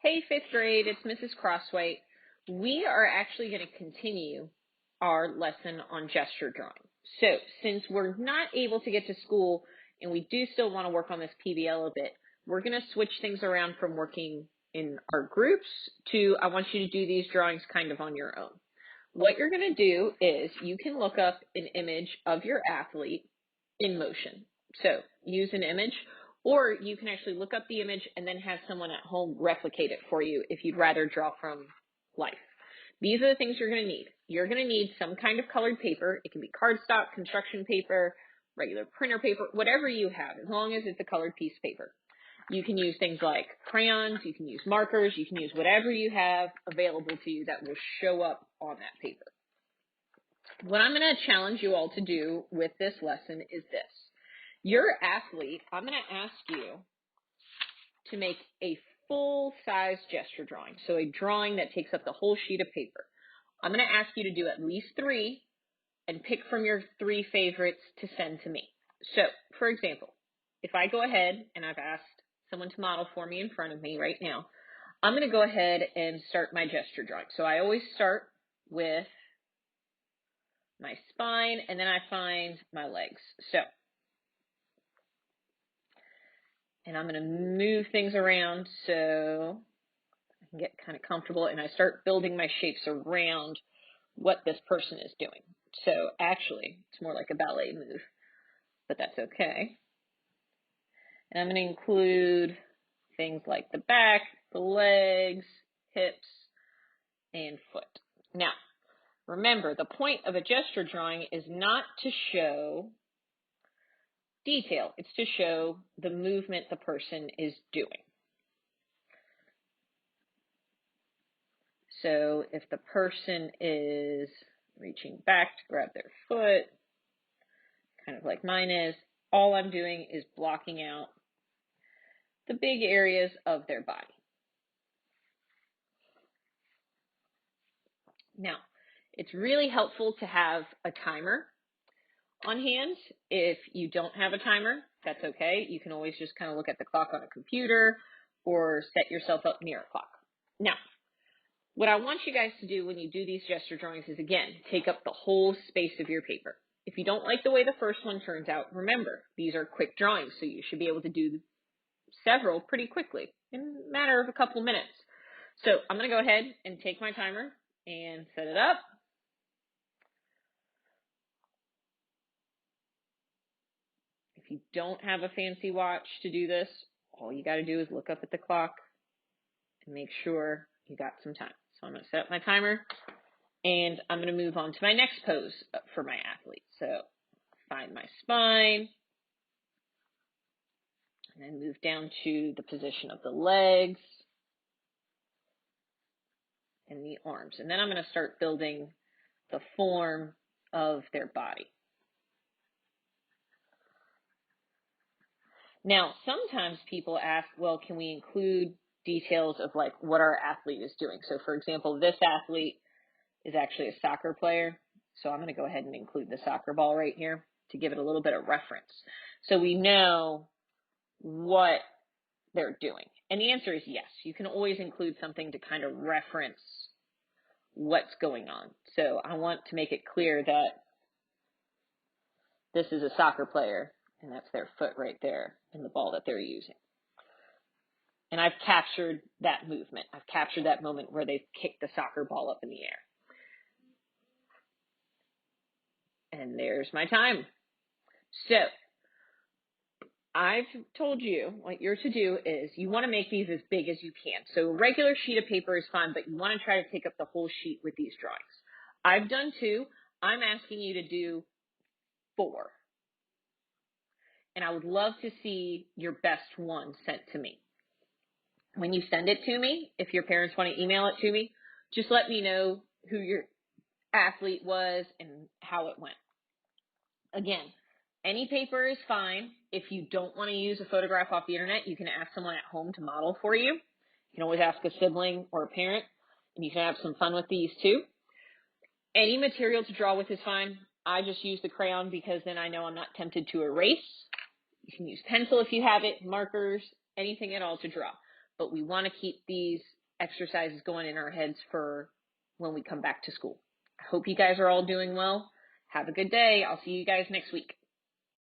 Hey, fifth grade, it's Mrs. Crosswhite. We are actually going to continue our lesson on gesture drawing. So since we're not able to get to school and we do still want to work on this PBL a bit, we're going to switch things around from working in our groups to I want you to do these drawings kind of on your own. What you're going to do is you can look up an image of your athlete in motion. So use an image, or you can actually look up the image and then have someone at home replicate it for you if you'd rather draw from life. These are the things you're going to need. You're going to need some kind of colored paper. It can be cardstock, construction paper, regular printer paper, whatever you have, as long as it's a colored piece of paper. You can use things like crayons, you can use markers, you can use whatever you have available to you that will show up on that paper. What I'm going to challenge you all to do with this lesson is this. Your athlete, I'm going to ask you to make a full-size gesture drawing, so a drawing that takes up the whole sheet of paper. I'm going to ask you to do at least 3 and pick from your 3 favorites to send to me. So, for example, if I go ahead and I've asked someone to model for me in front of me right now, I'm going to go ahead and start my gesture drawing. So I always start with my spine and then I find my legs. And I'm going to move things around so I can get kind of comfortable, and I start building my shapes around what this person is doing. So actually, it's more like a ballet move, but that's okay. And I'm going to include things like the back, the legs, hips, and foot. Now, remember, the point of a gesture drawing is not to show detail. It's to show the movement the person is doing. So if the person is reaching back to grab their foot, kind of like mine is, all I'm doing is blocking out the big areas of their body. Now, it's really helpful to have a timer on hand. If you don't have a timer, that's okay. You can always just kind of look at the clock on a computer or set yourself up near a clock. Now, what I want you guys to do when you do these gesture drawings is, again, take up the whole space of your paper. If you don't like the way the first one turns out, remember, these are quick drawings, so you should be able to do several pretty quickly in a matter of a couple of minutes. So I'm going to go ahead and take my timer and set it up. If you don't have a fancy watch to do this, all you got to do is look up at the clock and make sure you got some time. So I'm going to set up my timer, and I'm going to move on to my next pose for my athlete. So find my spine, and then move down to the position of the legs and the arms. And then I'm going to start building the form of their body. Now, sometimes people ask, well, can we include details of like what our athlete is doing? So for example, this athlete is actually a soccer player. So I'm going to go ahead and include the soccer ball right here to give it a little bit of reference. So we know what they're doing. And the answer is yes. You can always include something to kind of reference what's going on. So I want to make it clear that this is a soccer player, and that's their foot right there and the ball that they're using. And I've captured that movement. I've captured that moment where they've kicked the soccer ball up in the air. And there's my time. So I've told you what you're to do is you want to make these as big as you can. So a regular sheet of paper is fine, but you want to try to take up the whole sheet with these drawings. I've done 2. I'm asking you to do 4. And I would love to see your best one sent to me. When you send it to me, if your parents want to email it to me, just let me know who your athlete was and how it went. Again, any paper is fine. If you don't want to use a photograph off the internet, you can ask someone at home to model for you. You can always ask a sibling or a parent, and you can have some fun with these too. Any material to draw with is fine. I just use the crayon because then I know I'm not tempted to erase. You can use pencil if you have it, markers, anything at all to draw. But we want to keep these exercises going in our heads for when we come back to school. I hope you guys are all doing well. Have a good day. I'll see you guys next week.